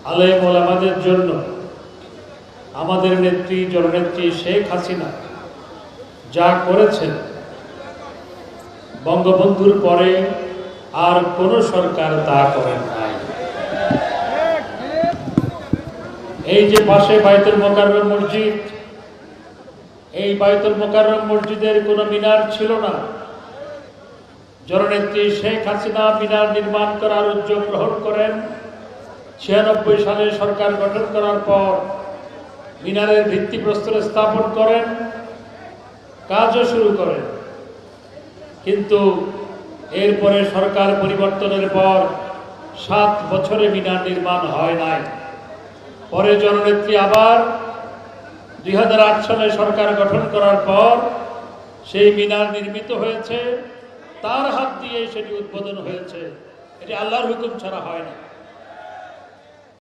আলেম ওলামাদের জন্য আমাদের নেত্রী জননেত্রী শেখ হাসিনা যা করেছেন, বঙ্গবন্ধুর পরে আর কোন সরকার তা করেন নাই। এই যে পাশে বাইতুল মোকাররম মসজিদ, এই বাইতুল মোকাররম মসজিদের কোনো মিনার ছিল না। জননেত্রী শেখ হাসিনা মিনার নির্মাণ করার উদ্যোগ গ্রহণ করেন। 96 সালে সরকার গঠন করার পর মিনারের ভিত্তিপ্রস্তর স্থাপন করেন, কাজও শুরু করেন। কিন্তু এরপরে সরকার পরিবর্তনের পর 7 বছরে মিনার নির্মাণ হয় নাই। পরে জননেত্রী আবার 2008 সালে সরকার গঠন করার পর সেই মিনার নির্মিত হয়েছে, তার হাত দিয়ে সেটি উদ্বোধন হয়েছে। এটি আল্লাহর হুকুম ছাড়া হয় না।